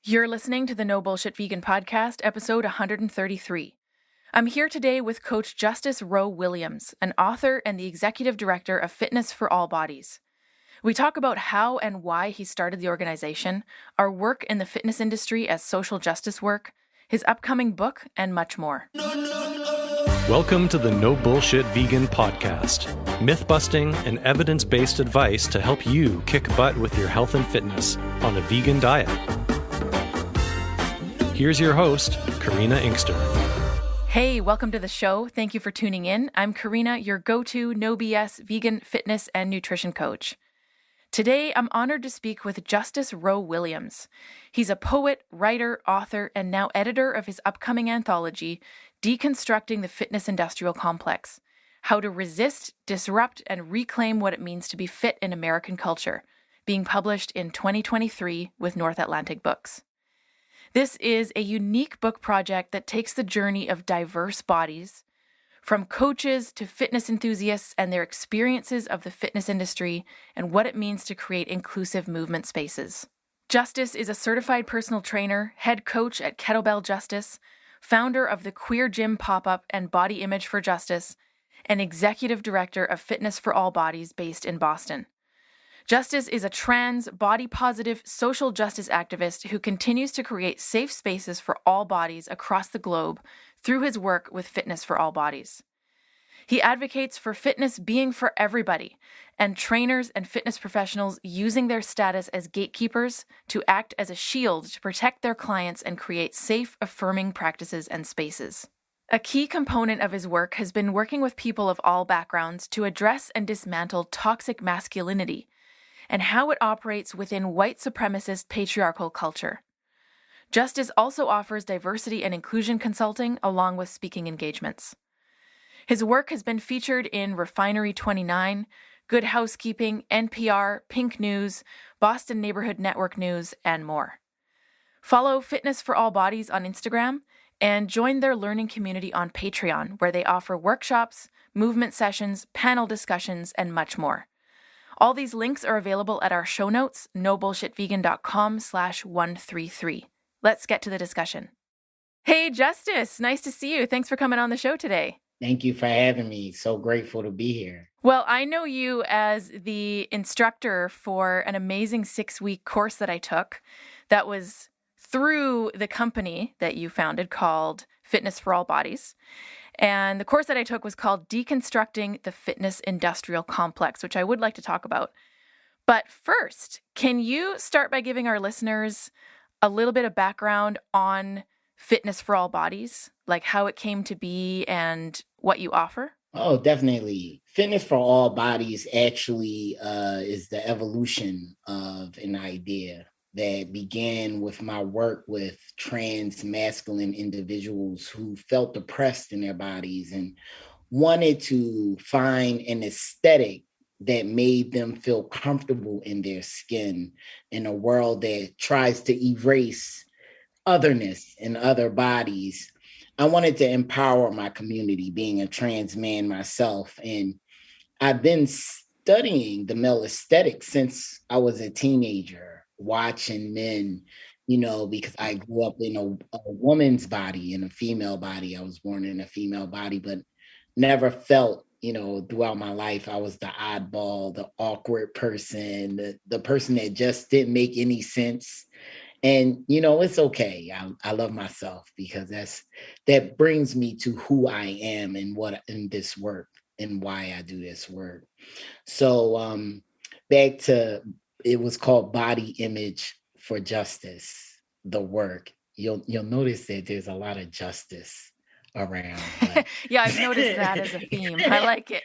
You're listening to the No Bullshit Vegan Podcast, episode 133. I'm here today with Coach Justice Rowe Williams, an author and the Executive Director of Fitness4AllBodies. We talk about how and why he started the organization, our work in the fitness industry as social justice work, his upcoming book, and much more. Welcome to the No Bullshit Vegan Podcast. Myth-busting and evidence-based advice to help you kick butt with your health and fitness on a vegan diet. Here's your host, Karina Inkster. Hey, welcome to the show. Thank you for tuning in. I'm Karina, your go-to no BS vegan fitness and nutrition coach. Today, I'm honored to speak with Justice Rowe Williams. He's a poet, writer, author, and now editor of his upcoming anthology, Deconstructing the Fitness Industrial Complex: How to Resist, Disrupt, and Reclaim What It Means to Be Fit in American Culture, being published in 2023 with North Atlantic Books. This is a unique book project that takes the journey of diverse bodies, from coaches to fitness enthusiasts and their experiences of the fitness industry and what it means to create inclusive movement spaces. Justice is a certified personal trainer, head coach at Kettlebell Justice, founder of the Queer Gym Pop-Up and Body Image for Justice, and Executive Director of Fitness4AllBodies based in Boston. Justice is a trans, body-positive social justice activist who continues to create safe spaces for all bodies across the globe through his work with Fitness4AllBodies. He advocates for fitness being for everybody, and trainers and fitness professionals using their status as gatekeepers to act as a shield to protect their clients and create safe, affirming practices and spaces. A key component of his work has been working with people of all backgrounds to address and dismantle toxic masculinity and how it operates within white supremacist patriarchal culture. Justice also offers diversity and inclusion consulting along with speaking engagements. His work has been featured in Refinery 29, Good Housekeeping, NPR, Pink News, Boston Neighborhood Network News, and more. Follow Fitness4AllBodies on Instagram and join their learning community on Patreon, where they offer workshops, movement sessions, panel discussions, and much more. All these links are available at our show notes, nobullshitvegan.com/133. Let's get to the discussion. Hey, Justice, nice to see you. Thanks for coming on the show today. Thank you for having me. So grateful to be here. Well, I know you as the instructor for an amazing 6-week course that I took that was through the company that you founded called Fitness4AllBodies. And the course that I took was called Deconstructing the Fitness Industrial Complex, which I would like to talk about. But first, can you start by giving our listeners a little bit of background on Fitness4AllBodies, like how it came to be and what you offer? Oh, definitely. Fitness4AllBodies actually is the evolution of an idea that began with my work with trans masculine individuals who felt oppressed in their bodies and wanted to find an aesthetic that made them feel comfortable in their skin in a world that tries to erase otherness in other bodies. I wanted to empower my community, being a trans man myself. And I've been studying the male aesthetic since I was a teenager, watching men, because I grew up in a woman's body, in a female body. I was born in a female body, but never felt, throughout my life, I was the oddball, the awkward person, the person that just didn't make any sense. And, it's okay. I love myself because that brings me to who I am and what in this work and why I do this work. So back to, it was called Body Image for Justice, the work. You'll notice that there's a lot of justice around. Yeah, I've noticed that as a theme. I like it.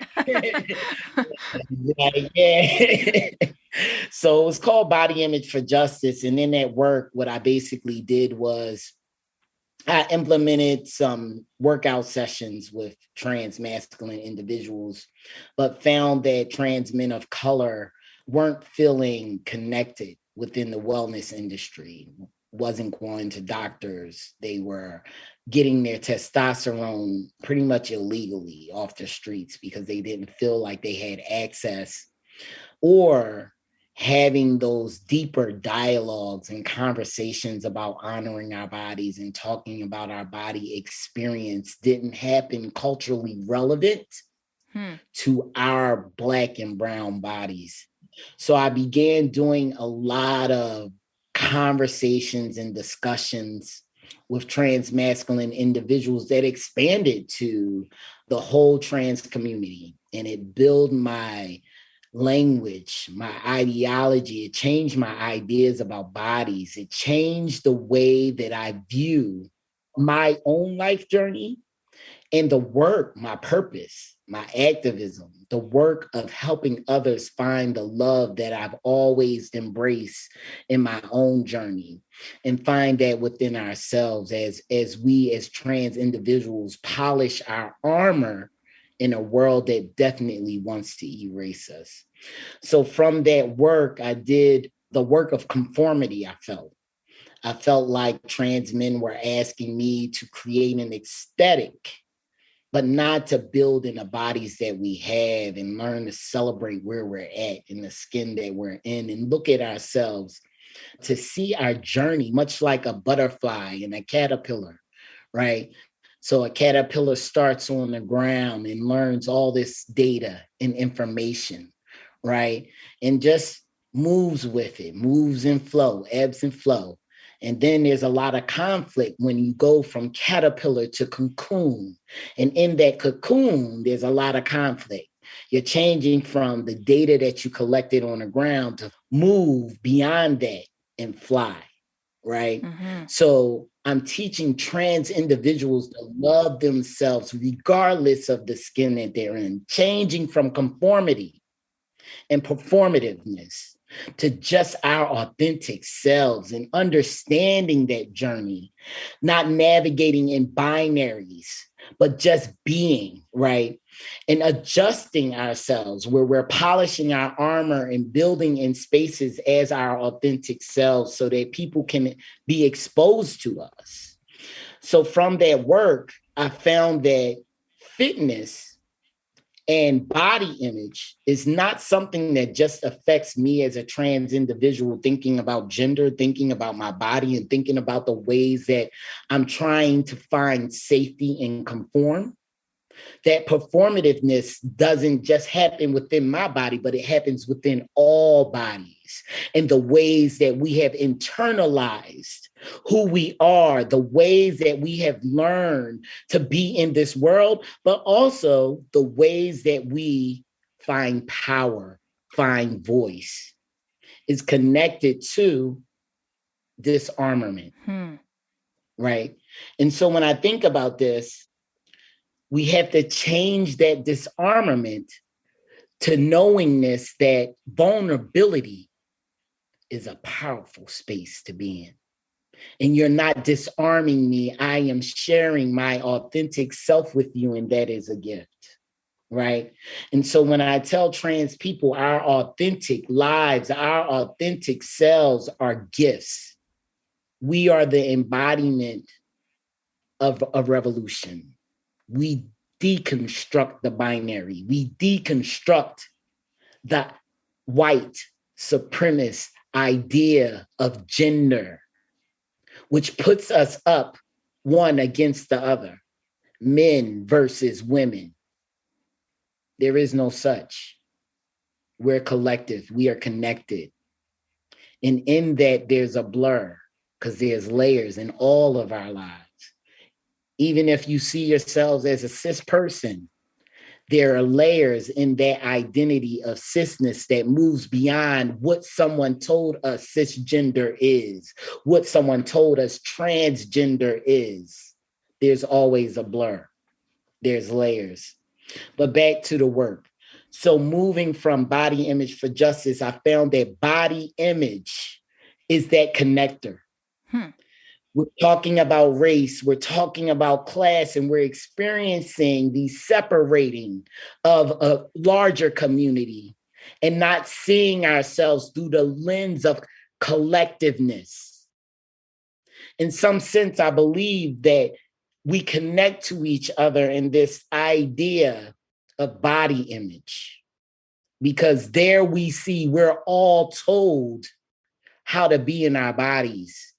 Yeah. So it was called Body Image for Justice. And in that work, what I basically did was I implemented some workout sessions with trans masculine individuals, but found that trans men of color weren't feeling connected within the wellness industry, wasn't going to doctors. They were getting their testosterone pretty much illegally off the streets because they didn't feel like they had access or having those deeper dialogues and conversations about honoring our bodies and talking about our body experience didn't happen culturally relevant to our Black and brown bodies. So I began doing a lot of conversations and discussions with transmasculine individuals that expanded to the whole trans community. And it built my language, my ideology. It changed my ideas about bodies. It changed the way that I view my own life journey and the work, my purpose, my activism, the work of helping others find the love that I've always embraced in my own journey, and find that within ourselves as we as trans individuals polish our armor in a world that definitely wants to erase us. So from that work, I did the work of conformity. I felt like trans men were asking me to create an aesthetic, but not to build in the bodies that we have and learn to celebrate where we're at in the skin that we're in and look at ourselves to see our journey, much like a butterfly and a caterpillar, right? So a caterpillar starts on the ground and learns all this data and information, right? And just moves with it, moves and flow, ebbs and flow. And then there's a lot of conflict when you go from caterpillar to cocoon. And in that cocoon, there's a lot of conflict. You're changing from the data that you collected on the ground to move beyond that and fly, right? Mm-hmm. So I'm teaching trans individuals to love themselves regardless of the skin that they're in, changing from conformity and performativeness to just our authentic selves and understanding that journey, not navigating in binaries, but just being, right? And adjusting ourselves where we're polishing our armor and building in spaces as our authentic selves so that people can be exposed to us. So from that work, I found that fitness and body image is not something that just affects me as a trans individual, thinking about gender, thinking about my body, and thinking about the ways that I'm trying to find safety and conform. That performativeness doesn't just happen within my body, but it happens within all bodies, and the ways that we have internalized who we are, the ways that we have learned to be in this world, but also the ways that we find power, find voice is connected to disarmament, right? And so when I think about this, we have to change that disarmament to knowingness that vulnerability is a powerful space to be in. And you're not disarming me. I am sharing my authentic self with you, and that is a gift, right? And so when I tell trans people our authentic lives, our authentic selves are gifts, we are the embodiment of a revolution. We deconstruct the binary. We deconstruct the white supremacist idea of gender, which puts us up one against the other, men versus women. There is no such. We're collective. We are connected. And in that, there's a blur because there's layers in all of our lives. Even if you see yourselves as a cis person, there are layers in that identity of cisness that moves beyond what someone told us cisgender is, what someone told us transgender is. There's always a blur. There's layers. But back to the work. So moving from body image for justice, I found that body image is that connector. We're talking about race, we're talking about class, and we're experiencing the separating of a larger community and not seeing ourselves through the lens of collectiveness. In some sense, I believe that we connect to each other in this idea of body image, because there we see we're all told how to be in our bodies,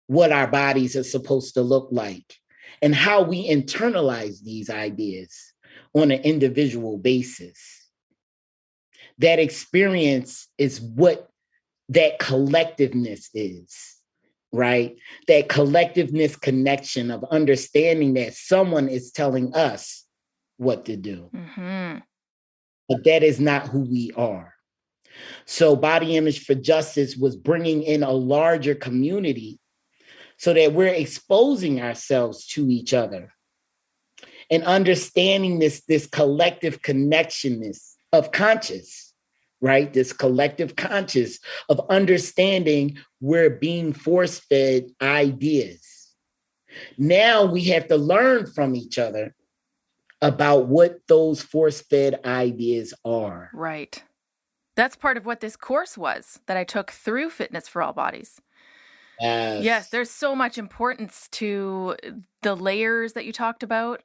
what our bodies are supposed to look like, and how we internalize these ideas on an individual basis. That experience is what that collectiveness is, right? That collectiveness connection of understanding that someone is telling us what to do. Mm-hmm. But that is not who we are. So Body Image for Justice was bringing in a larger community so that we're exposing ourselves to each other and understanding this collective connectionness of conscious, right? This collective conscious of understanding we're being force-fed ideas. Now we have to learn from each other about what those force-fed ideas are. Right. That's part of what this course was that I took through Fitness4AllBodies. Yes, there's so much importance to the layers that you talked about.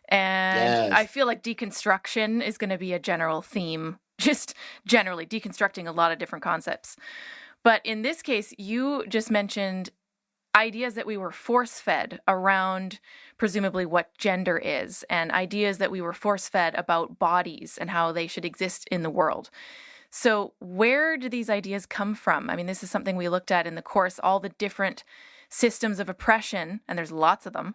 And I feel like deconstruction is going to be a general theme, just generally deconstructing a lot of different concepts. But in this case, you just mentioned ideas that we were force-fed around presumably what gender is, and ideas that we were force-fed about bodies and how they should exist in the world. So where do these ideas come from? I mean, this is something we looked at in the course, all the different systems of oppression, and there's lots of them,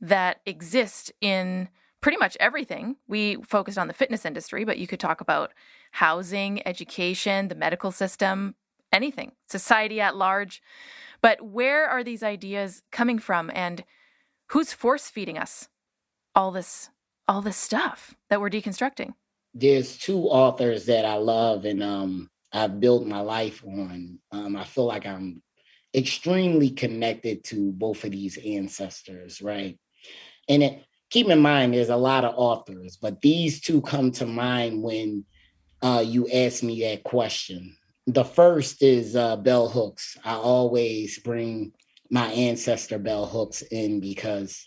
that exist in pretty much everything. We focused on the fitness industry, but you could talk about housing, education, the medical system, anything, society at large. But where are these ideas coming from, and who's force feeding us all this stuff that we're deconstructing? There's two authors that I love and I've built my life on. I feel like I'm extremely connected to both of these ancestors, right? And keep in mind, there's a lot of authors, but these two come to mind when you ask me that question. The first is Bell Hooks. I always bring my ancestor Bell Hooks in because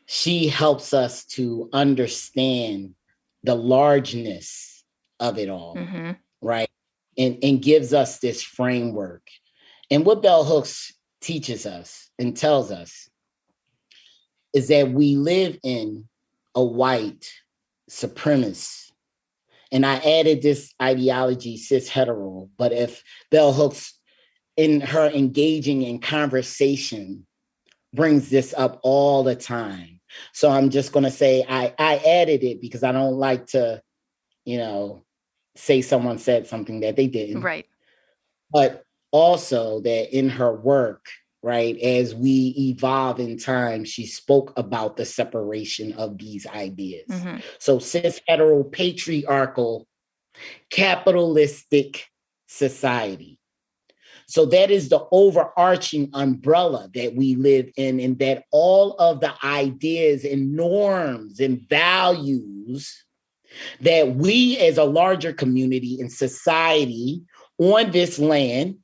she helps us to understand the largeness of it all, mm-hmm. right? And gives us this framework. And what Bell Hooks teaches us and tells us is that we live in a white supremacist. And I added this ideology, cis hetero, but if Bell Hooks in her engaging in conversation brings this up all the time. So I'm just going to say I added it because I don't like to, say someone said something that they didn't. Right. But also that in her work, right, as we evolve in time, she spoke about the separation of these ideas. Mm-hmm. So cis hetero patriarchal capitalistic society. So that is the overarching umbrella that we live in, and that all of the ideas and norms and values that we as a larger community and society on this land,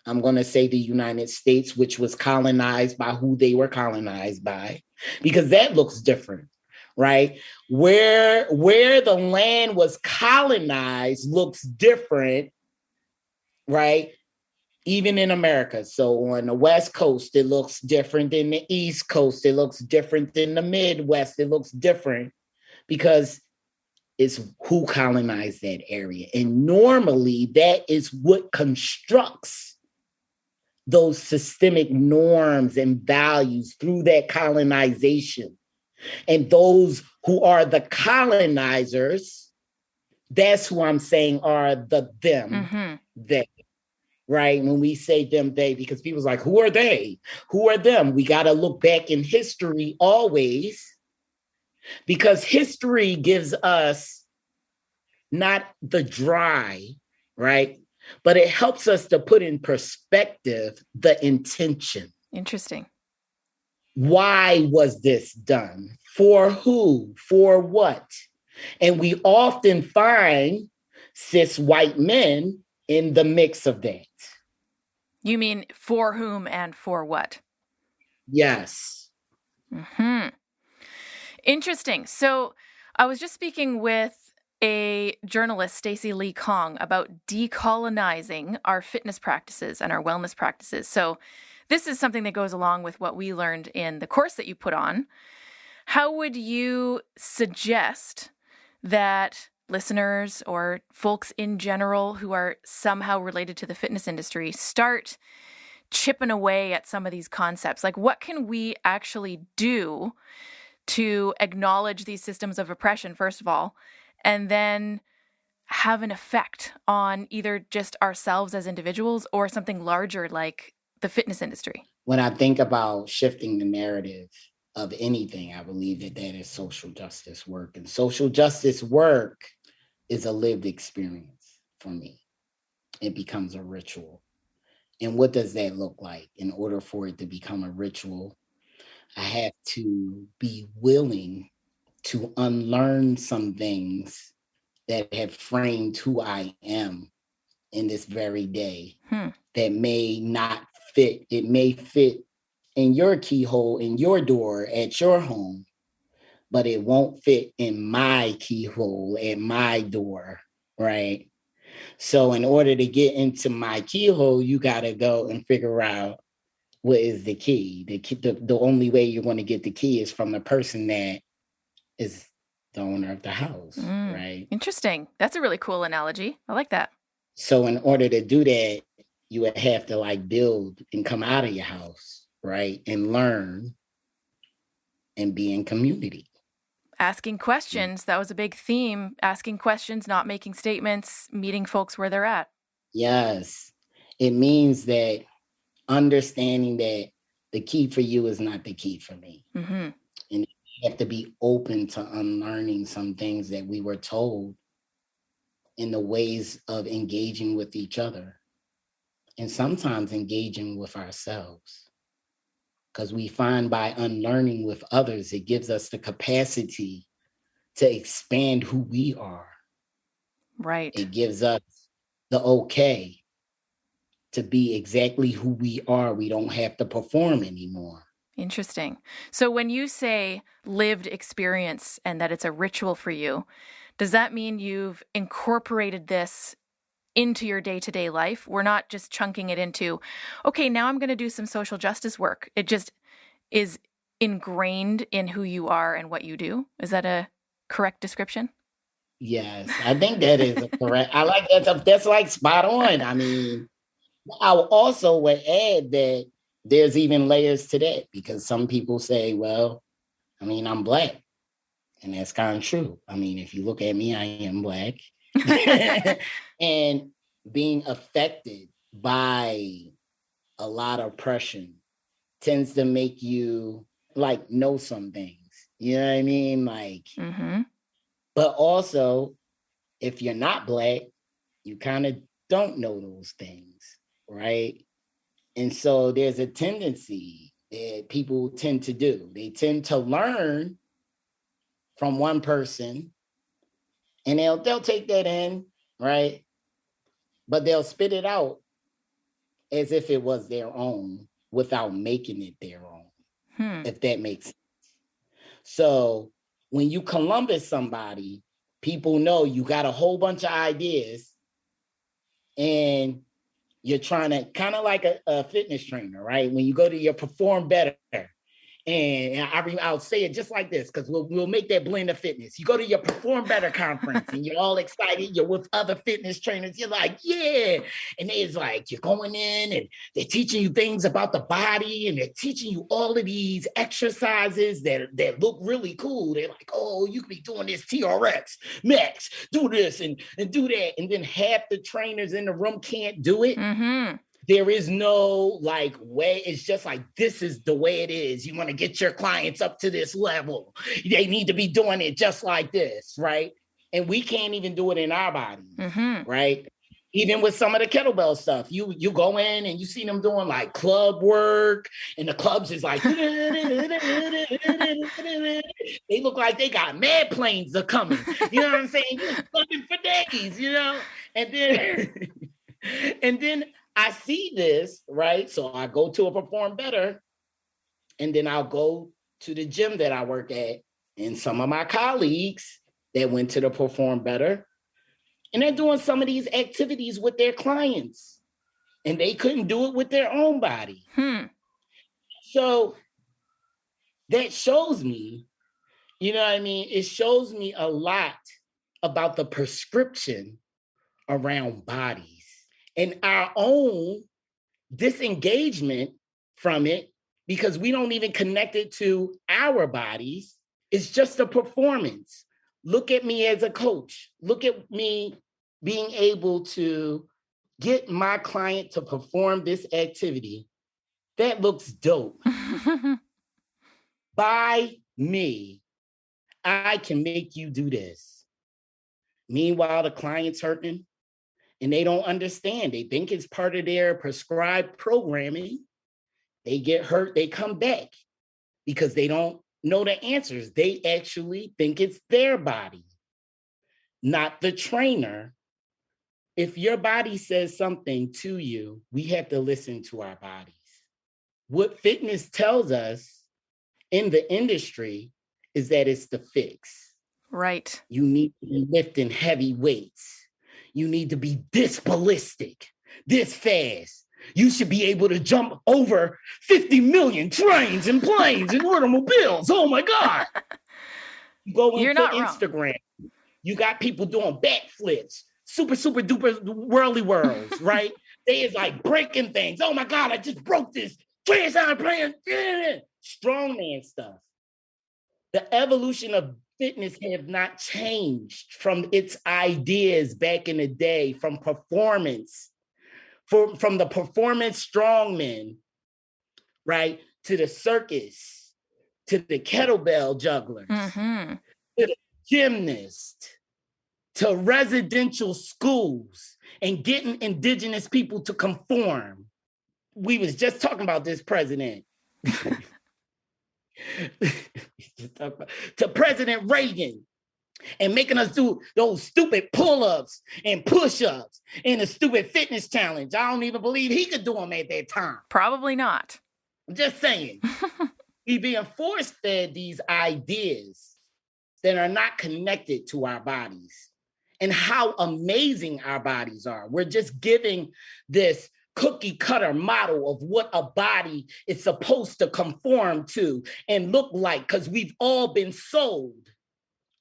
I'm going to say the United States, which was colonized by who they were colonized by, because that looks different, right? Where the land was colonized looks different, right? Even in America. So on the West Coast, it looks different than the East Coast. It looks different than the Midwest. It looks different because it's who colonized that area. And normally that is what constructs those systemic norms and values through that colonization. And those who are the colonizers, that's who I'm saying are the them, mm-hmm. they. Right? When we say them, they, because people's like, who are they? Who are them? We got to look back in history always, because history gives us not the dry, right? But it helps us to put in perspective the intention. Interesting. Why was this done? For who? For what? And we often find cis white men in the mix of that. You mean for whom and for what? Yes. Mm-hmm. Interesting. So I was just speaking with a journalist, Stacey Lee Kong, about decolonizing our fitness practices and our wellness practices. So this is something that goes along with what we learned in the course that you put on. How would you suggest that listeners or folks in general who are somehow related to the fitness industry start chipping away at some of these concepts? Like, what can we actually do to acknowledge these systems of oppression, first of all, and then have an effect on either just ourselves as individuals or something larger like the fitness industry? When I think about shifting the narrative of anything, I believe that that is social justice work. And social justice work is a lived experience for me. It becomes a ritual. And what does that look like? In order for it to become a ritual, I have to be willing to unlearn some things that have framed who I am in this very day that may not fit. It may fit in your keyhole, in your door, at your home, but it won't fit in my keyhole, at my door, right? So in order to get into my keyhole, you got to go and figure out what is the key. The only way you're going to get the key is from the person that is the owner of the house, right? Interesting. That's a really cool analogy. I like that. So in order to do that, you would have to like build and come out of your house, right? And learn and be in community. Asking questions. That was a big theme. Asking questions, not making statements, meeting folks where they're at. Yes. It means that understanding that the key for you is not the key for me. And you have to be open to unlearning some things that we were told in the ways of engaging with each other. And sometimes engaging with ourselves. Because we find by unlearning with others, it gives us the capacity to expand who we are. Right. It gives us the okay to be exactly who we are. We don't have to perform anymore. Interesting. So when you say lived experience and that it's a ritual for you, does that mean you've incorporated this into your day-to-day life? We're not just chunking it into, okay, now I'm going to do some social justice work. It just is ingrained in who you are and what you do. Is that a correct description? Yes, I think that is correct. I like that. That's like spot on. I mean, I also would add that there's even layers to that, because some people say, well, I mean, I'm Black. And that's kind of true. I mean, if you look at me, I am Black. And being affected by a lot of oppression tends to make you like know some things. You know what I mean? Like, but also, if you're not Black, you kind of don't know those things, right? And so there's a tendency that people tend to do. They tend to learn from one person, and they'll take that in, right? But they'll spit it out as if it was their own without making it their own, if that makes sense. So when you Columbus somebody, people know you got a whole bunch of ideas and you're trying to kind of like a fitness trainer, right? When you go to your Perform Better, and I'll say it just like this, because we'll make that blend of fitness. You go to your Perform Better conference and you're all excited. You're with other fitness trainers. You're like, yeah. And it's like, you're going in and they're teaching you things about the body, and they're teaching you all of these exercises that look really cool. They're like, oh, you could be doing this TRX, max, do this and do that. And then half the trainers in the room can't do it. There is no like way. It's just like, this is the way it is. You want to get your clients up to this level. They need to be doing it just like this, right? And we can't even do it in our bodies, right? Even with some of the kettlebell stuff, you go in and you see them doing like club work, and the clubs is like, they look like they got mad planes are coming. You know what I'm saying? You're clubbing for days, you know? And then I see this, right? So I go to a Perform Better, and then I'll go to the gym that I work at, and some of my colleagues that went to the Perform Better, and they're doing some of these activities with their clients, and they couldn't do it with their own body. So that shows me, you know what I mean? It shows me a lot about the prescription around bodies and our own disengagement from it, because we don't even connect it to our bodies. It's just a performance. Look at me as a coach. Look at me being able to get my client to perform this activity. That looks dope. By me, I can make you do this. Meanwhile, the client's hurting and they don't understand. They think it's part of their prescribed programming. They get hurt, they come back because they don't know the answers. They actually think it's their body, not the trainer. If your body says something to you, we have to listen to our bodies. What fitness tells us in the industry is that it's the fix. Right. You need to be lifting heavy weights. You need to be this ballistic, this fast. You should be able to jump over 50 million trains and planes and automobiles. Oh my God. You go into Instagram. Wrong. You got people doing backflips, super duper whirly whirls, right? They is like breaking things. Oh my God, I just broke this. Strongman stuff. The evolution of fitness have not changed from its ideas back in the day, from performance, from the performance strongmen, right, to the circus, to the kettlebell jugglers, to the gymnast, to residential schools, and getting indigenous people to conform. We was just talking about this president. To President Reagan, and making us do those stupid pull-ups and push-ups and a stupid fitness challenge. I don't even believe he could do them at that time. Probably not. I'm just saying. We being force-fed these ideas that are not connected to our bodies and how amazing our bodies are. We're just giving this cookie cutter model of what a body is supposed to conform to and look like, because we've all been sold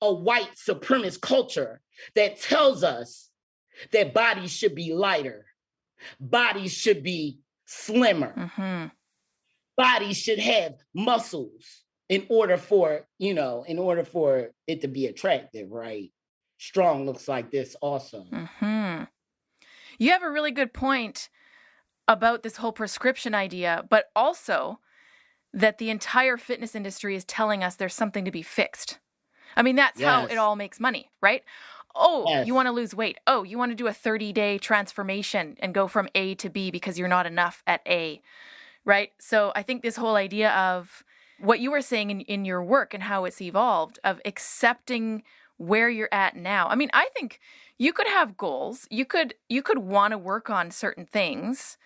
a white supremacist culture that tells us that bodies should be lighter, bodies should be slimmer, bodies should have muscles in order for it to be attractive, right? Strong looks like this also. You have a really good point about this whole prescription idea, but also that the entire fitness industry is telling us there's something to be fixed. I mean, that's how it all makes money, right? Oh, you want to lose weight. Oh, you want to do a 30-day transformation and go from A to B because you're not enough at A, right? So I think this whole idea of what you were saying in your work and how it's evolved, of accepting where you're at now. I mean, I think you could have goals. You could want to work on certain things,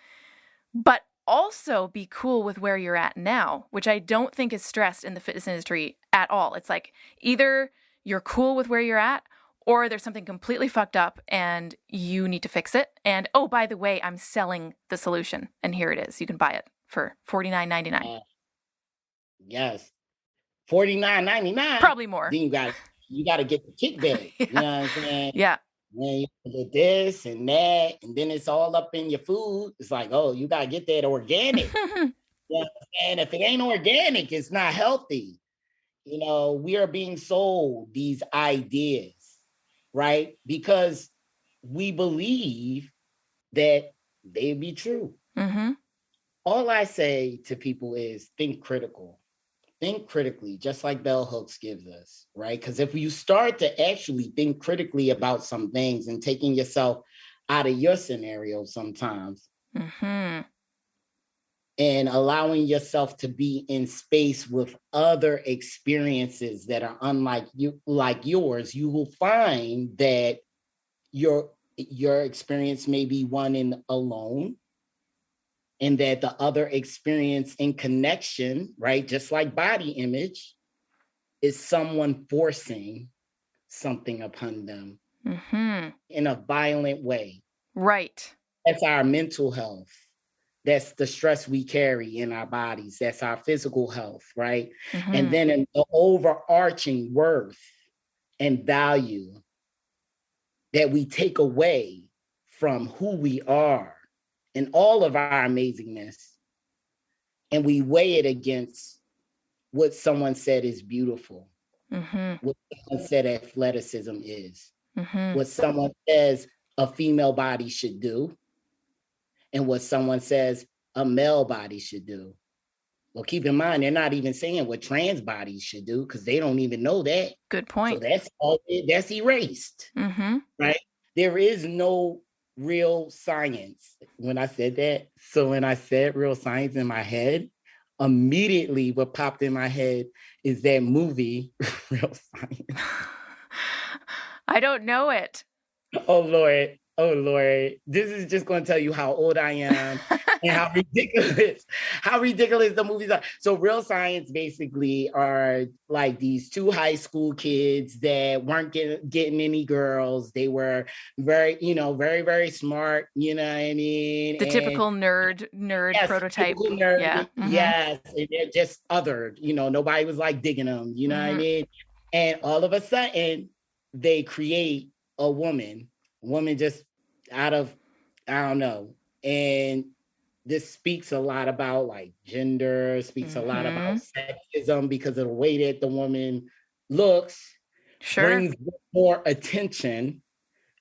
but also be cool with where you're at now, which I don't think is stressed in the fitness industry at all. It's like either you're cool with where you're at or there's something completely fucked up and you need to fix it. And oh, by the way, I'm selling the solution and here it is. You can buy it for $49.99. Yes. $49.99. Probably more. Then you got to get the kickback. You know what I'm saying? Yeah. When you get this and that, and then it's all up in your food. It's like, oh, you got to get that organic. And if it ain't organic, it's not healthy. You know, we are being sold these ideas, right? Because we believe that they be true. All I say to people is think critical. Think critically, just like bell hooks gives us, right? Because if you start to actually think critically about some things and taking yourself out of your scenario sometimes, and allowing yourself to be in space with other experiences that are unlike you, like yours, you will find that your experience may be one in alone, and that the other experience in connection, right, just like body image, is someone forcing something upon them Mm-hmm. in a violent way. Right. That's our mental health. That's the stress we carry in our bodies. That's our physical health, right? Mm-hmm. And then in the overarching worth and value that we take away from who we are and all of our amazingness, and we weigh it against what someone said is beautiful, what someone said athleticism is, what someone says a female body should do, and what someone says a male body should do. Well, keep in mind, they're not even saying what trans bodies should do because they don't even know that. Good point. So that's erased, right? There is no real science when I said that. So when I said real science in my head, immediately what popped in my head is that movie, Real Science. I don't know it. Oh, Lord. This is just going to tell you how old I am and how ridiculous the movies are. So Real Science basically are like these two high school kids that weren't getting any girls. They were very, very, very smart, you know what I mean? The typical nerd yes, prototype. Typical nerd. Yeah. Yes. And they're just othered, nobody was like digging them, you know what I mean? And all of a sudden they create a woman just out of, I don't know. And this speaks a lot about like gender, speaks a lot about sexism because of the way that the woman looks, brings more attention,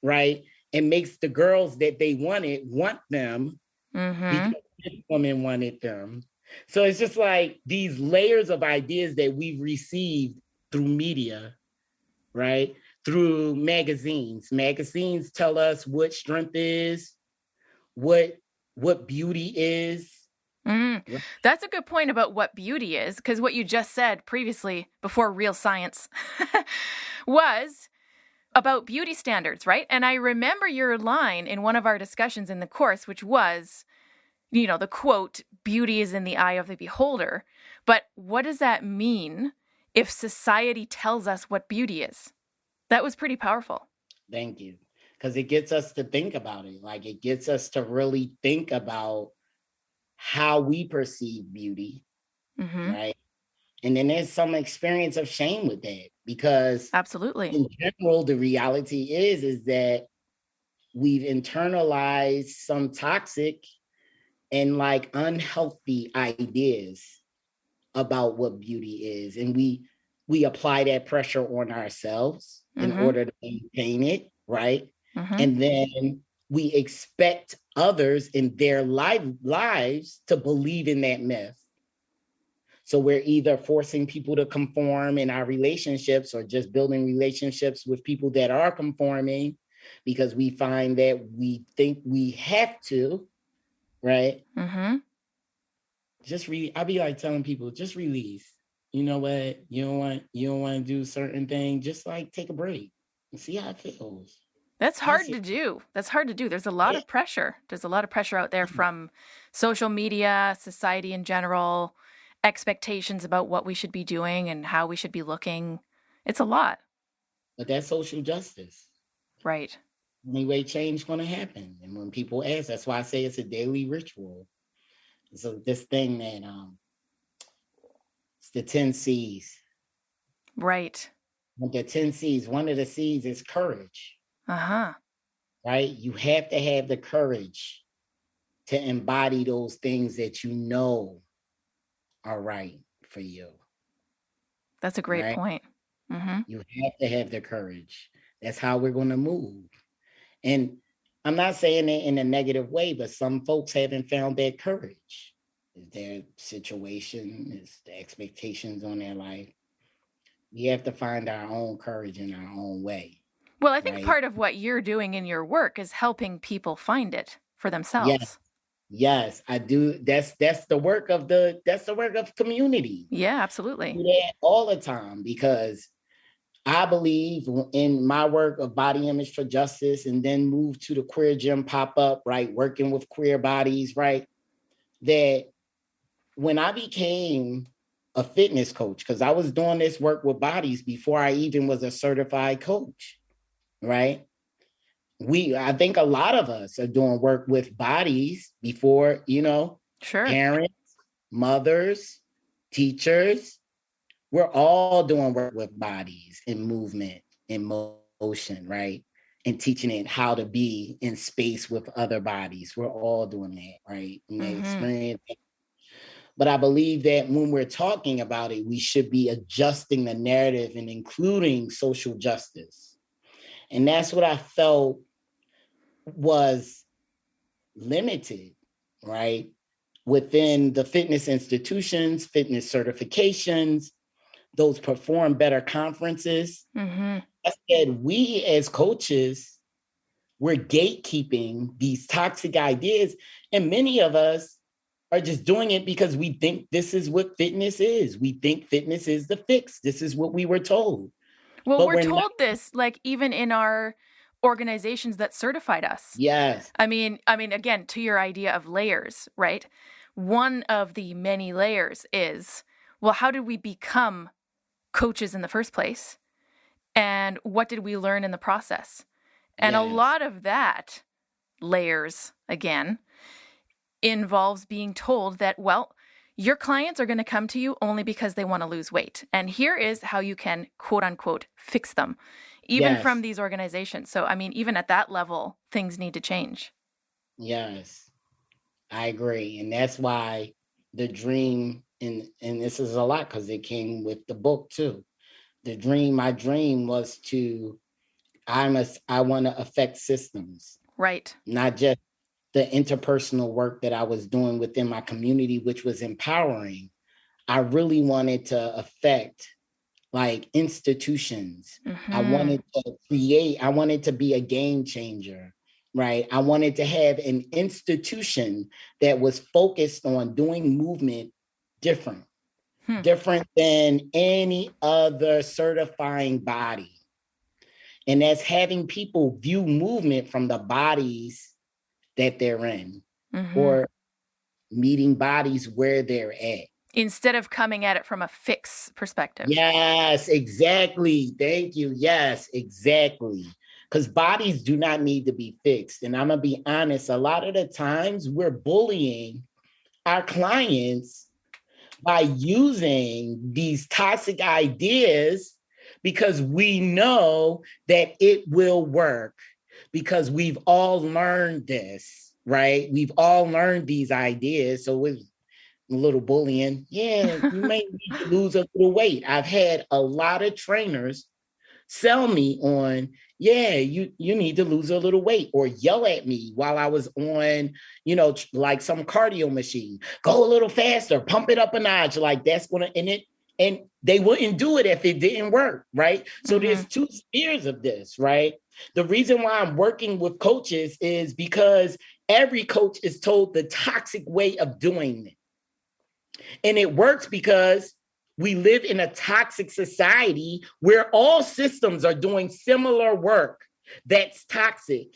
right? And makes the girls that they wanted want them because this woman wanted them. So it's just like these layers of ideas that we've received through media, right? Through magazines. Magazines tell us what strength is, what beauty is. That's a good point about what beauty is, because what you just said previously, before Real Science, was about beauty standards, right? And I remember your line in one of our discussions in the course, which was, the quote, beauty is in the eye of the beholder. But what does that mean if society tells us what beauty is? That was pretty powerful. Thank you. Because it gets us to think about it. Like it gets us to really think about how we perceive beauty, right? And then there's some experience of shame with that because absolutely, in general, the reality is that we've internalized some toxic and like unhealthy ideas about what beauty is. And we apply that pressure on ourselves in order to maintain it, right? And then we expect others in their lives to believe in that myth. So we're either forcing people to conform in our relationships or just building relationships with people that are conforming because we find that we think we have to, right? I'll be like telling people, just release. You know what? You don't want to do certain things. Just like take a break and see how it feels. That's hard to do. There's a lot of pressure. There's a lot of pressure out there from social media, society in general, expectations about what we should be doing and how we should be looking. It's a lot. But that's social justice. Right. Anyway, change is going to happen. And when people ask, that's why I say it's a daily ritual. So this thing that it's the 10 C's. Right. With the 10 C's, one of the C's is courage. Right? You have to have the courage to embody those things that you know are right for you. That's a great point. You have to have the courage. That's how we're going to move. And I'm not saying it in a negative way, but some folks haven't found that courage. Is their situation, is the expectations on their life. We have to find our own courage in our own way. Well, I think part of what you're doing in your work is helping people find it for themselves. Yes, I do. That's the work of community. Yeah, absolutely. I do that all the time because I believe in my work of body image for justice and then move to the queer gym pop-up, right? Working with queer bodies, right? That when I became a fitness coach, because I was doing this work with bodies before I even was a certified coach, right? I think a lot of us are doing work with bodies before, Sure. Parents, mothers, teachers. We're all doing work with bodies and movement and motion, right? And teaching it how to be in space with other bodies. We're all doing that, right? And they experience it. But I believe that when we're talking about it, we should be adjusting the narrative and including social justice. And that's what I felt was limited, right? Within the fitness institutions, fitness certifications, those perform better conferences. I said, we as coaches, we're gatekeeping these toxic ideas. And many of us are just doing it because we think this is what fitness is. We think fitness is the fix. This is what we were told. Well, but we're told this, like, even in our organizations that certified us. Yes. I mean, again, to your idea of layers, right? One of the many layers is, well, how did we become coaches in the first place? And what did we learn in the process? And a lot of that layers, again, involves being told that, well, your clients are going to come to you only because they want to lose weight. And here is how you can, quote unquote, fix them, even from these organizations. So, I mean, even at that level, things need to change. Yes, I agree. And that's why the dream, and this is a lot because it came with the book too. My dream was I want to affect systems. Right. Not just the interpersonal work that I was doing within my community, which was empowering. I really wanted to affect like institutions. I wanted to be a game changer, right? I wanted to have an institution that was focused on doing movement different than any other certifying body. And that's having people view movement from the bodies that they're in, or meeting bodies where they're at. Instead of coming at it from a fixed perspective. Yes, exactly. Thank you. Yes, exactly. Because bodies do not need to be fixed. And I'm going to be honest, a lot of the times we're bullying our clients by using these toxic ideas because we know that it will work, because we've all learned this, right? We've all learned these ideas. So with a little bullying, you may need to lose a little weight. I've had a lot of trainers sell me on, you need to lose a little weight, or yell at me while I was on, like some cardio machine. Go a little faster, pump it up a notch. Like that's going to, and they wouldn't do it if it didn't work, right? So there's two spheres of this, right? The reason why I'm working with coaches is because every coach is told the toxic way of doing it. And it works because we live in a toxic society where all systems are doing similar work that's toxic.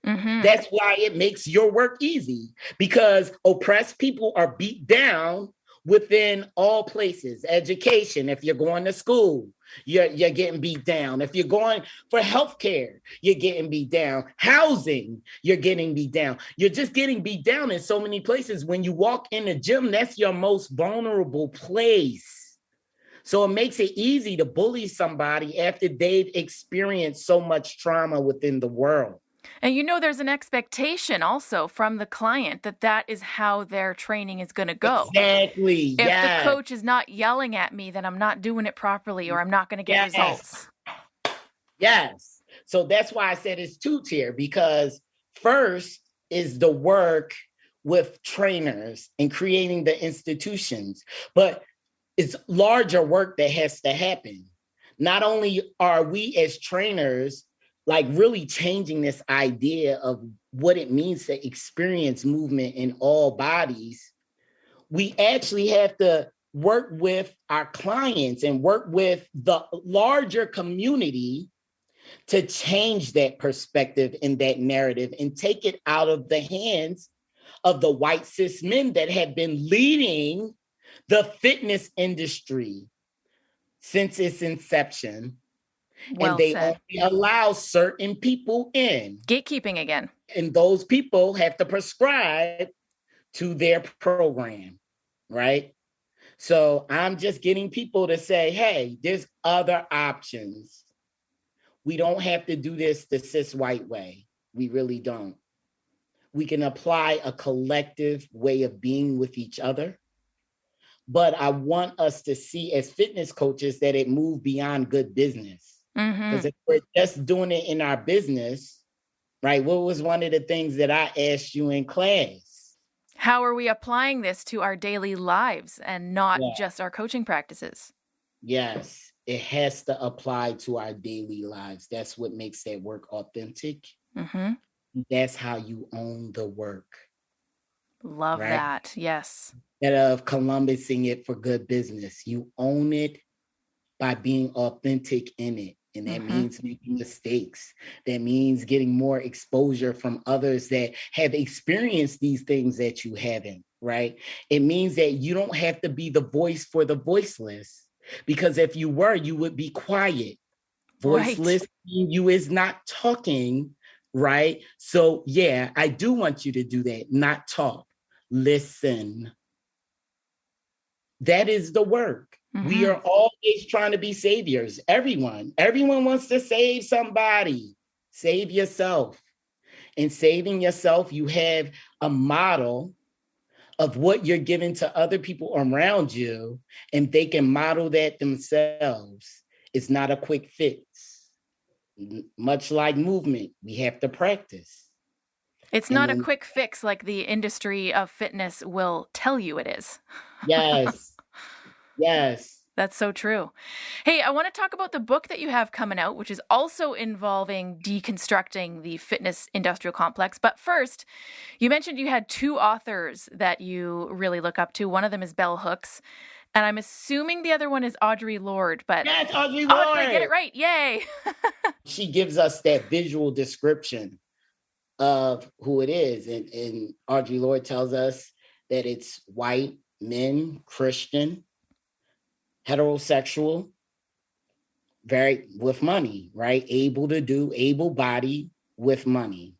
That's why it makes your work easy, because oppressed people are beat down within all places. Education, if you're going to school, you're getting beat down. If you're going for healthcare, you're getting beat down. Housing, you're getting beat down. You're just getting beat down in so many places. When you walk in the gym, that's your most vulnerable place. So it makes it easy to bully somebody after they've experienced so much trauma within the world. And there's an expectation also from the client that is how their training is going to go. Exactly. If the coach is not yelling at me, then I'm not doing it properly, or I'm not going to get results. Yes. So that's why I said it's two-tier, because first is the work with trainers and creating the institutions, but it's larger work that has to happen. Not only are we as trainers like really changing this idea of what it means to experience movement in all bodies, we actually have to work with our clients and work with the larger community to change that perspective and that narrative and take it out of the hands of the white cis men that have been leading the fitness industry since its inception. Well and they said. only allow certain people in. Gatekeeping again. And those people have to prescribe to their program, right? So I'm just getting people to say, hey, there's other options. We don't have to do this the cis white way. We really don't. We can apply a collective way of being with each other. But I want us to see as fitness coaches that it moved beyond good business. Because if we're just doing it in our business, right? What was one of the things that I asked you in class? How are we applying this to our daily lives and not just our coaching practices? Yes, it has to apply to our daily lives. That's what makes that work authentic. That's how you own the work. Love that. Yes. Instead of Columbusing it for good business, you own it by being authentic in it. And that means making mistakes. That means getting more exposure from others that have experienced these things that you haven't, right? It means that you don't have to be the voice for the voiceless, because if you were, you would be quiet. Voiceless, you is not talking, right? So yeah, I do want you to do that, not talk. Listen. That is the work. We are always trying to be saviors. Everyone wants to save somebody. Save yourself. In saving yourself, you have a model of what you're giving to other people around you, and they can model that themselves. It's not a quick fix. Much like movement, we have to practice. It's not a quick fix like the industry of fitness will tell you it is. Yes. Yes. That's so true. Hey, I want to talk about the book that you have coming out, which is also involving deconstructing the fitness industrial complex. But first, you mentioned you had two authors that you really look up to. One of them is Bell Hooks, and I'm assuming the other one is Audre Lorde. But yes, Audre Lorde. Oh, did I get it right? Yay. She gives us that visual description of who it is. And Audre Lorde tells us that it's white men, Christian, heterosexual, very with money, right? Able-bodied with money.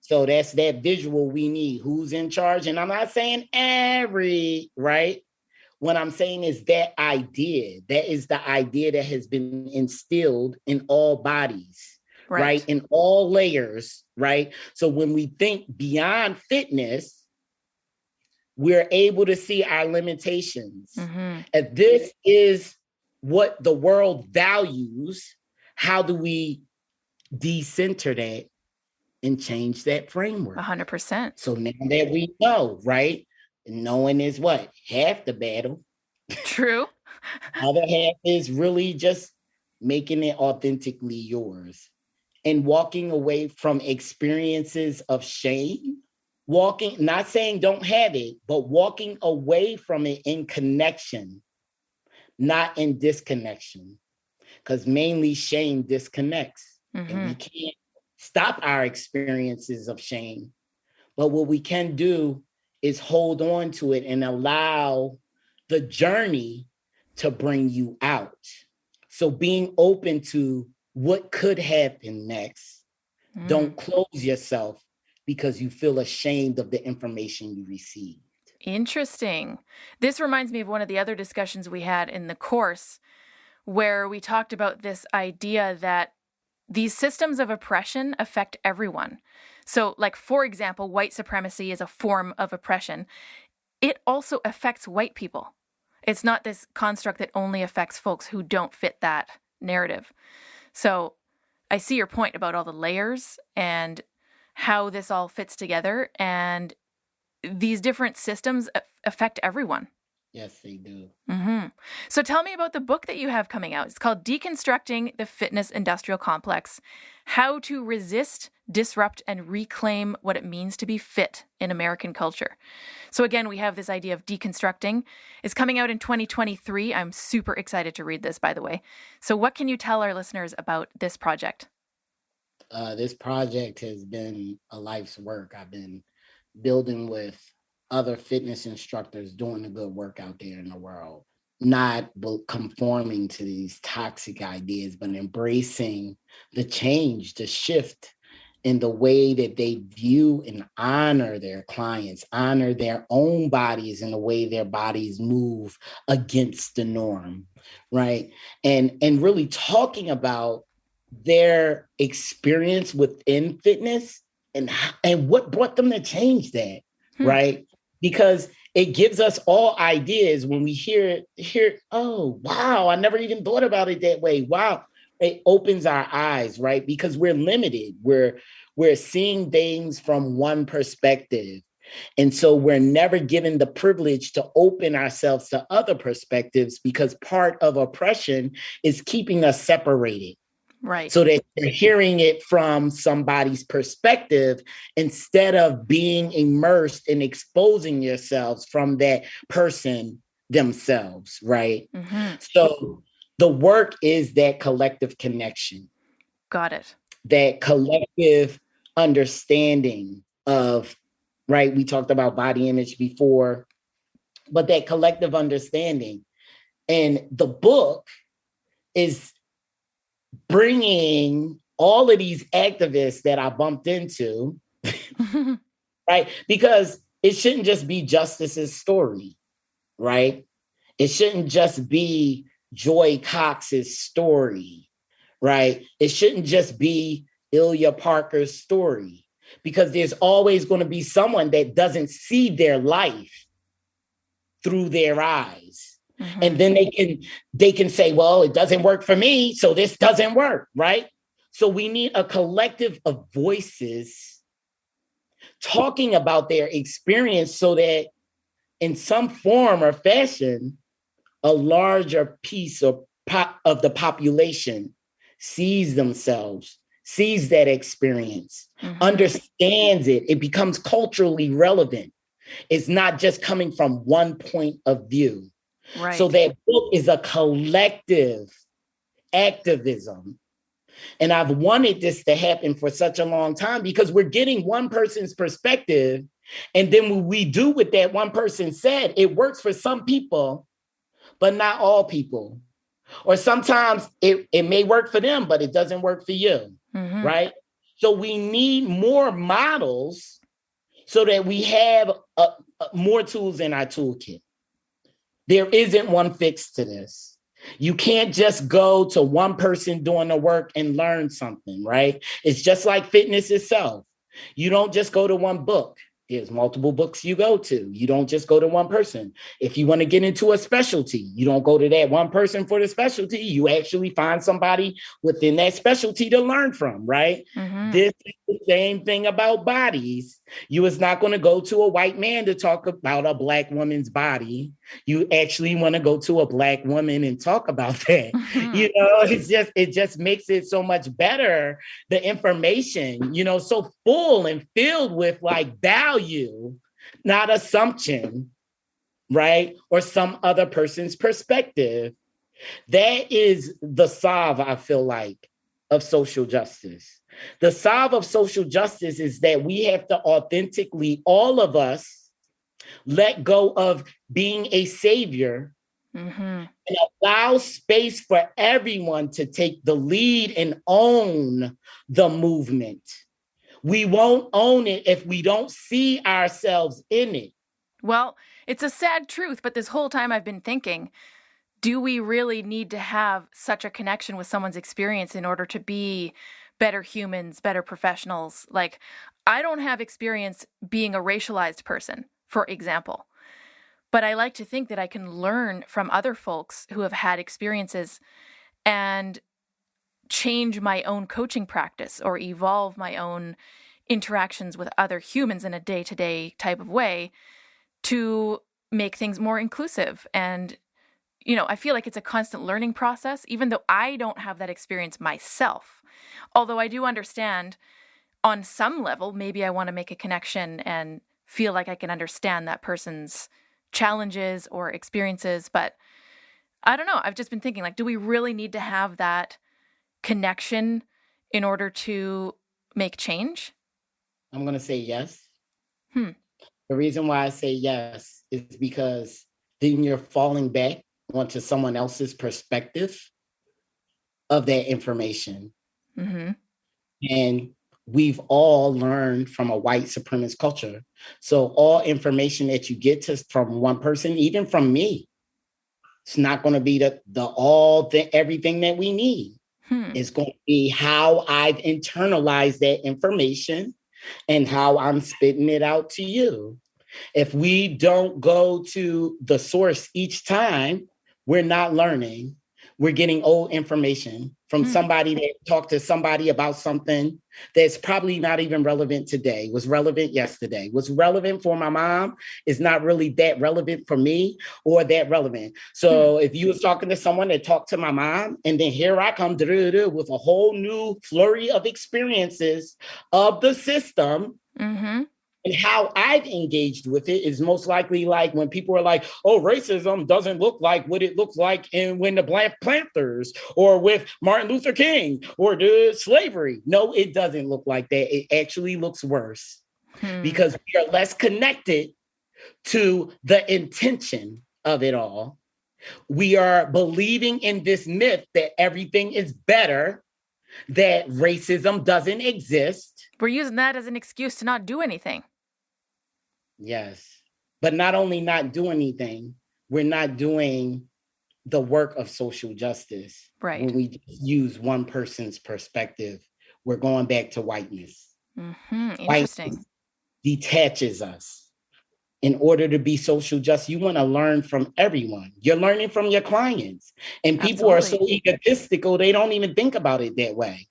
So that's that visual we need. Who's in charge? And I'm not saying right? What I'm saying is that idea. That is the idea that has been instilled in all bodies, right? In all layers, right? So when we think beyond fitness, we're able to see our limitations. If this is what the world values, how do we decenter that and change that framework? 100%. So now that we know, right? Knowing is what? Half the battle. True. Other half is really just making it authentically yours and walking away from experiences of shame. Not saying don't have it, but walking away from it in connection, not in disconnection, because mainly shame disconnects. And we can't stop our experiences of shame. But what we can do is hold on to it and allow the journey to bring you out. So being open to what could happen next. Don't close yourself because you feel ashamed of the information you received. Interesting. This reminds me of one of the other discussions we had in the course where we talked about this idea that these systems of oppression affect everyone. So, like, for example, white supremacy is a form of oppression. It also affects white people. It's not this construct that only affects folks who don't fit that narrative. So I see your point about all the layers and how this all fits together, and these different systems affect everyone. Yes, they do. So tell me about the book that you have coming out. It's called Deconstructing the Fitness Industrial Complex: How to Resist, Disrupt, and Reclaim What It Means to Be Fit in American Culture. So again, we have this idea of deconstructing. It's coming out in 2023. I'm super excited to read this, by the way. So what can you tell our listeners about this project? This project has been a life's work. I've been building with other fitness instructors doing the good work out there in the world, not conforming to these toxic ideas, but embracing the change, the shift in the way that they view and honor their clients, honor their own bodies and the way their bodies move against the norm, right? And really talking about their experience within fitness and what brought them to change that, right? Because it gives us all ideas when we hear, oh, wow, I never even thought about it that way. Wow. It opens our eyes, right? Because we're limited. We're seeing things from one perspective. And so we're never given the privilege to open ourselves to other perspectives because part of oppression is keeping us separated. Right. So that you're hearing it from somebody's perspective instead of being immersed and exposing yourselves from that person themselves, right? Mm-hmm. So the work is that collective connection. Got it. That collective understanding of, right? We talked about body image before, but that collective understanding. And the book is bringing all of these activists that I bumped into, right? Because it shouldn't just be Justice's story, right? It shouldn't just be Joy Cox's story, right? It shouldn't just be Ilya Parker's story, because there's always going to be someone that doesn't see their life through their eyes. Mm-hmm. And then they can say, well, it doesn't work for me, so this doesn't work, right? So we need a collective of voices talking about their experience so that in some form or fashion, a larger piece of the population sees themselves, sees that experience, mm-hmm. understands it. It becomes culturally relevant. It's not just coming from one point of view. Right. So that book is a collective activism. And I've wanted this to happen for such a long time because we're getting one person's perspective. And then when we do what that one person said, it works for some people, but not all people. Or sometimes it may work for them, but it doesn't work for you, mm-hmm. right? So we need more models so that we have more tools in our toolkit. There isn't one fix to this. You can't just go to one person doing the work and learn something, right? It's just like fitness itself. You don't just go to one book. There's multiple books you go to. You don't just go to one person. If you want to get into a specialty, you don't go to that one person for the specialty. You actually find somebody within that specialty to learn from, right? Mm-hmm. This is the same thing about bodies. You is not going to go to a white man to talk about a Black woman's body. You actually want to go to a Black woman and talk about that. Mm-hmm. You know, it just makes it so much better. The information, you know, so full and filled with like value, not assumption, right? Or some other person's perspective. That is the solve, I feel like, of social justice. The solve of social justice is that we have to authentically, all of us, let go of being a savior, mm-hmm. and allow space for everyone to take the lead and own the movement. We won't own it if we don't see ourselves in it. Well, it's a sad truth, but this whole time I've been thinking, do we really need to have such a connection with someone's experience in order to be better humans, better professionals? Like, I don't have experience being a racialized person, for example, but I like to think that I can learn from other folks who have had experiences and change my own coaching practice or evolve my own interactions with other humans in a day-to-day type of way to make things more inclusive. And, you know, I feel like it's a constant learning process, even though I don't have that experience myself. Although I do understand on some level, maybe I want to make a connection and feel like I can understand that person's challenges or experiences. But I don't know. I've just been thinking, like, do we really need to have that connection in order to make change? I'm going to say yes. The reason why I say yes is because then you're falling back onto someone else's perspective of that information. Mm-hmm. And we've all learned from a white supremacist culture. So all information that you get from one person, even from me, it's not going to be everything that we need. It's going to be how I've internalized that information and how I'm spitting it out to you. If we don't go to the source each time, we're not learning. We're getting old information from somebody that talked to somebody about something that's probably not even relevant today, was relevant yesterday, was relevant for my mom, is not really that relevant for me or that relevant. So if you was talking to someone that talked to my mom, and then here I come with a whole new flurry of experiences of the system, and how I've engaged with it is most likely like when people are like, oh, racism doesn't look like what it looks like when the Black Panthers or with Martin Luther King or the slavery. No, it doesn't look like that. It actually looks worse because we are less connected to the intention of it all. We are believing in this myth that everything is better, that racism doesn't exist. We're using that as an excuse to not do anything. Yes. But not only not do anything, we're not doing the work of social justice. Right. When we use one person's perspective, we're going back to whiteness. Interesting. Whiteness detaches us. In order to be social just, you want to learn from everyone. You're learning from your clients. And people are so egotistical, they don't even think about it that way.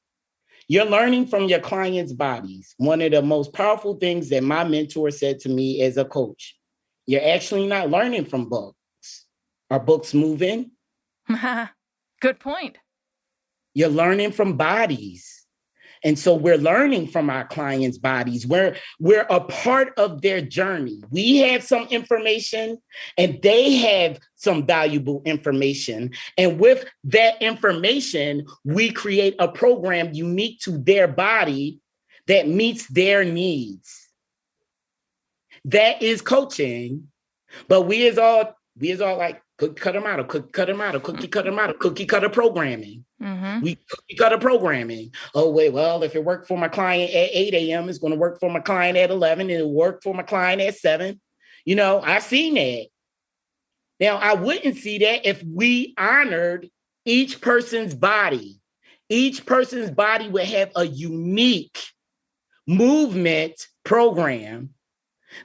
You're learning from your clients' bodies. One of the most powerful things that my mentor said to me as a coach, you're actually not learning from books. Are books moving? Good point. You're learning from bodies. And so we're learning from our clients' bodies. We're a part of their journey. We have some information and they have some valuable information. And with that information, we create a program unique to their body that meets their needs. That is coaching. But we as all like cookie cutter model, cookie cutter programming. We cookie cutter programming. Oh, wait, well, if it worked for my client at 8 a.m., it's going to work for my client at 11, and it'll work for my client at 7. You know, I've seen that. Now, I wouldn't see that if we honored each person's body. Each person's body would have a unique movement program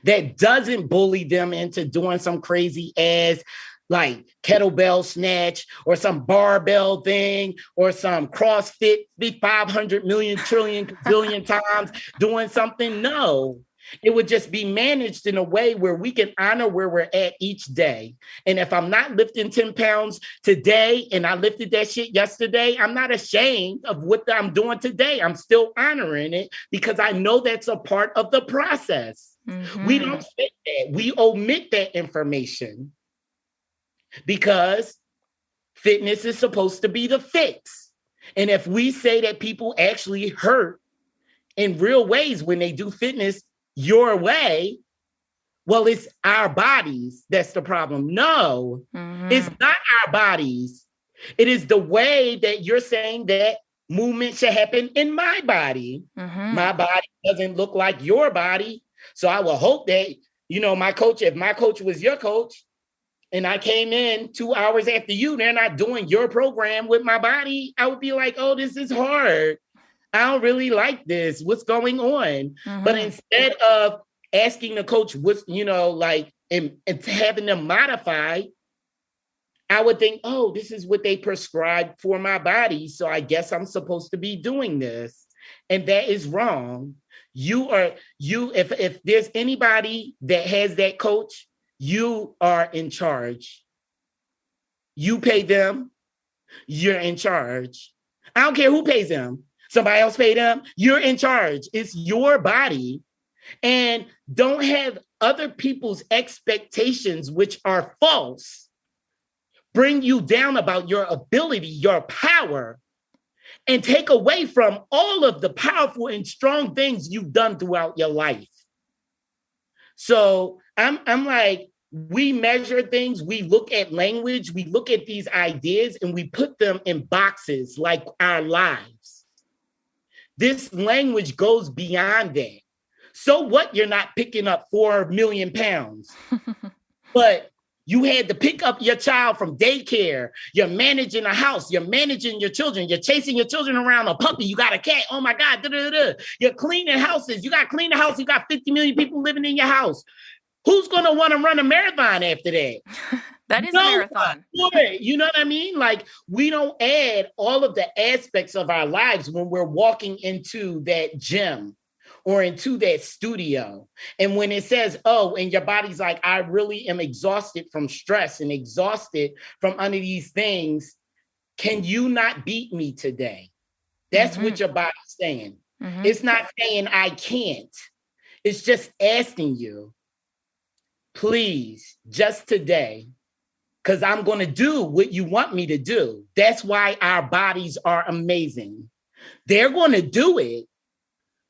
that doesn't bully them into doing some crazy ass like kettlebell snatch or some barbell thing or some CrossFit 500 million trillion billion times doing something. No, it would just be managed in a way where we can honor where we're at each day. And if I'm not lifting 10 pounds today and I lifted that shit yesterday, I'm not ashamed of what I'm doing today. I'm still honoring it because I know that's a part of the process. We don't say that. We omit that information. Because fitness is supposed to be the fix. And if we say that people actually hurt in real ways when they do fitness your way, well, it's our bodies that's the problem. No, it's not our bodies. It is the way that you're saying that movement should happen in my body. My body doesn't look like your body. So I will hope that, you know, my coach, if my coach was your coach, and I came in 2 hours after you, they're not doing your program with my body, I would be like, oh, this is hard. I don't really like this. What's going on? But instead of asking the coach what's, you know, like, and having them modify, I would think, oh, this is what they prescribed for my body. So I guess I'm supposed to be doing this. And that is wrong. If there's anybody that has that coach, you are in charge. You pay them. You're in charge. I don't care who pays them. Somebody else pay them. You're in charge. It's your body. And don't have other people's expectations, which are false, bring you down about your ability, your power, and take away from all of the powerful and strong things you've done throughout your life. So I'm like, we measure things, we look at language, we look at these ideas, and we put them in boxes like our lives. This language goes beyond that. So what? You're not picking up 4 million pounds, but you had to pick up your child from daycare. You're managing a house. You're managing your children. You're chasing your children around a puppy. You got a cat. Oh my God. You're cleaning houses. You got to clean the house. You got 50 million people living in your house. Who's going to want to run a marathon after that? That is a marathon. You know what I mean? Like, we don't add all of the aspects of our lives when we're walking into that gym or into that studio. And when it says, oh, and your body's like, I really am exhausted from stress and exhausted from under these things. Can you not beat me today? That's what your body's saying. It's not saying I can't. It's just asking you, please, just today, because I'm going to do what you want me to do. That's why our bodies are amazing. They're going to do it,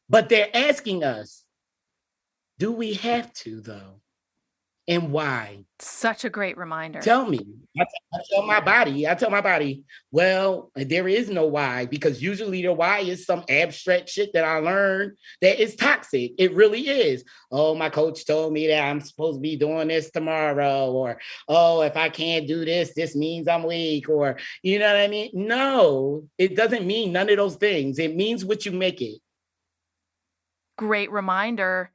but they're asking us, do we have to, though? And why? Such a great reminder. Tell me. I tell my body, well, there is no why, because usually the why is some abstract shit that I learned that is toxic. It really is. Oh, my coach told me that I'm supposed to be doing this tomorrow, or, oh, if I can't do this, this means I'm weak, or, you know what I mean? No, it doesn't mean none of those things. It means what you make it. Great reminder.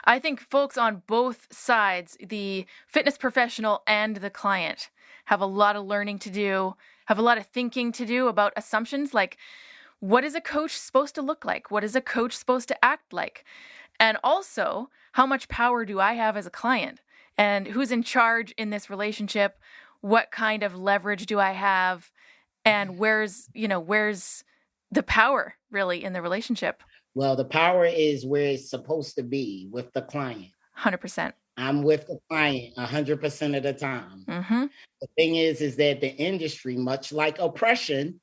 I think folks on both sides, the fitness professional and the client, have a lot of learning to do, have a lot of thinking to do about assumptions like, what is a coach supposed to look like? What is a coach supposed to act like? And also, how much power do I have as a client? And who's in charge in this relationship? What kind of leverage do I have? And where's the power really in the relationship? Well, the power is where it's supposed to be, with the client. 100%. I'm with the client 100% of the time. The thing is that the industry, much like oppression,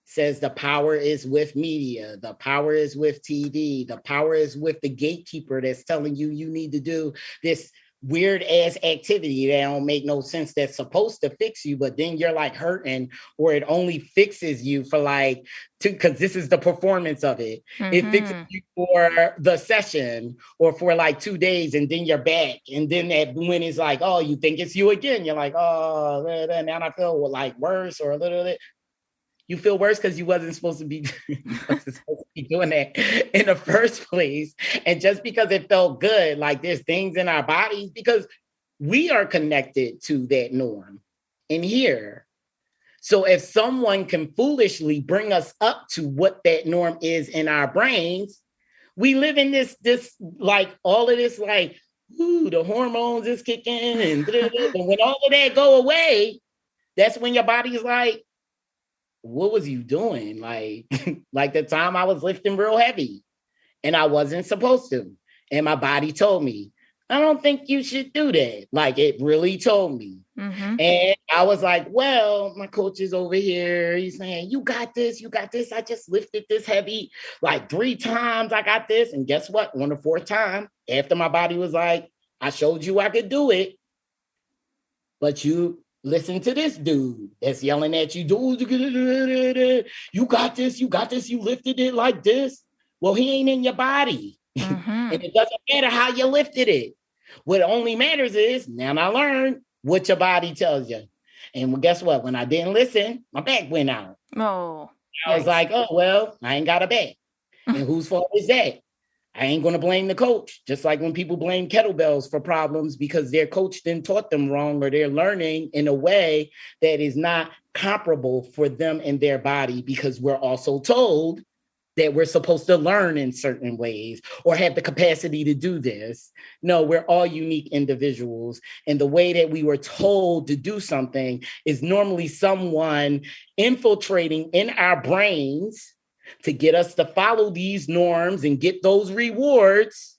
says the power is with media, the power is with TV, the power is with the gatekeeper that's telling you you need to do this weird ass activity that don't make no sense, that's supposed to fix you, but then you're like hurting, or it only fixes you for like because this is the performance of it. It fixes you for the session or for like 2 days, and then you're back. And then when it's like, oh, you think it's you again, you're like, oh, now I feel like worse, or a little bit. You feel worse because you wasn't supposed to be doing that in the first place. And just because it felt good, like there's things in our bodies, because we are connected to that norm in here. So if someone can foolishly bring us up to what that norm is in our brains, we live in this like all of this, like, ooh, the hormones is kicking and when all of that go away, that's when your body's like, what was you doing? Like, like the time I was lifting real heavy and I wasn't supposed to. And my body told me, I don't think you should do that. Like, it really told me. And I was like, well, my coach is over here. He's saying, you got this, you got this. I just lifted this heavy like 3 times. I got this. And guess what? On the 4th time, after my body was like, I showed you I could do it, but you listen to this dude that's yelling at you, dude, you got this, you got this, you lifted it like this. Well, he ain't in your body. And it doesn't matter how you lifted it. What only matters is, now I learned what your body tells you. And guess what? When I didn't listen, my back went out. Oh, I was like, oh, well, I ain't got a back. And whose fault is that? I ain't going to blame the coach. Just like when people blame kettlebells for problems because their coach then taught them wrong, or they're learning in a way that is not comparable for them and their body, because we're also told that we're supposed to learn in certain ways or have the capacity to do this. No, we're all unique individuals. And the way that we were told to do something is normally someone infiltrating in our brains to get us to follow these norms and get those rewards,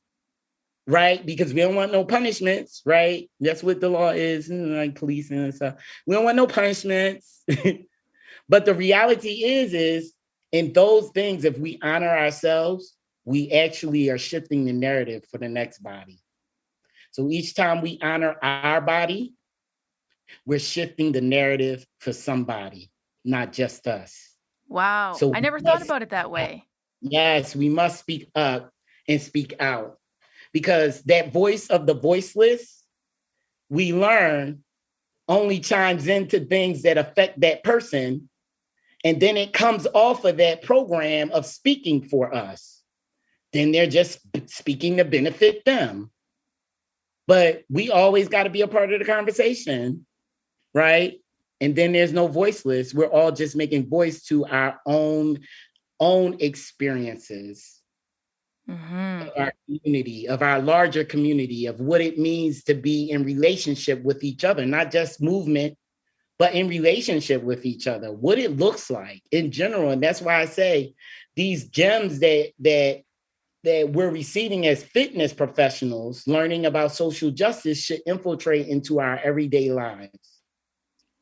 right? Because we don't want no punishments, right? That's what the law is, like policing and stuff. We don't want no punishments. But the reality is in those things, if we honor ourselves, we actually are shifting the narrative for the next body. So each time we honor our body, we're shifting the narrative for somebody, not just us. Wow. So I never thought about it that way. Yes, we must speak up and speak out, because that voice of the voiceless, we learn, only chimes into things that affect that person. And then it comes off of that program of speaking for us. Then they're just speaking to benefit them. But we always got to be a part of the conversation, right? And then there's no voiceless. We're all just making voice to our own experiences, of our community, of our larger community, of what it means to be in relationship with each other, not just movement, but in relationship with each other, what it looks like in general. And that's why I say these gems that we're receiving as fitness professionals, learning about social justice, should infiltrate into our everyday lives,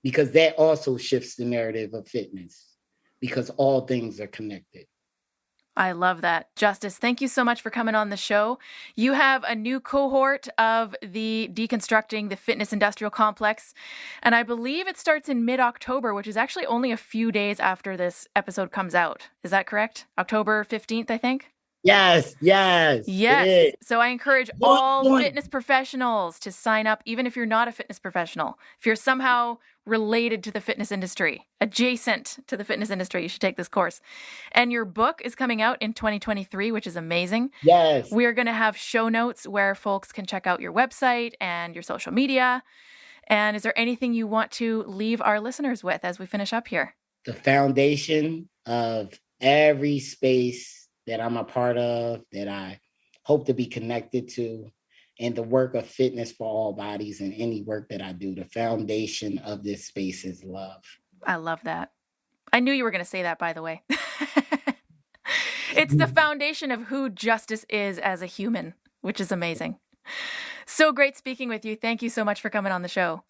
because that also shifts the narrative of fitness, because all things are connected. I love that. Justice, thank you so much for coming on the show. You have a new cohort of the Deconstructing the Fitness Industrial Complex, and I believe it starts in mid-October, which is actually only a few days after this episode comes out. Is that correct? October 15th, I think? Yes. Yes. So I encourage all fitness professionals to sign up, even if you're not a fitness professional. If you're somehow related to the fitness industry, adjacent to the fitness industry, you should take this course. And your book is coming out in 2023, which is amazing. Yes. We're going to have show notes where folks can check out your website and your social media. And is there anything you want to leave our listeners with as we finish up here? The foundation of every space that I'm a part of, that I hope to be connected to, and the work of Fitness for All Bodies and any work that I do, the foundation of this space is love. I love that. I knew you were going to say that, by the way. It's the foundation of who Justice is as a human, which is amazing. So great speaking with you. Thank you so much for coming on the show.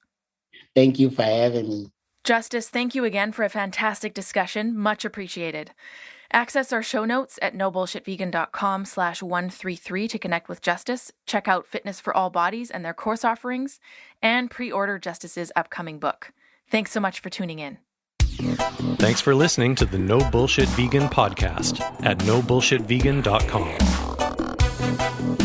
Thank you for having me. Justice, thank you again for a fantastic discussion. Much appreciated. Access our show notes at nobullshitvegan.com/133 to connect with Justice, check out Fitness for All Bodies and their course offerings, and pre-order Justice's upcoming book. Thanks so much for tuning in. Thanks for listening to the No Bullshit Vegan podcast at nobullshitvegan.com.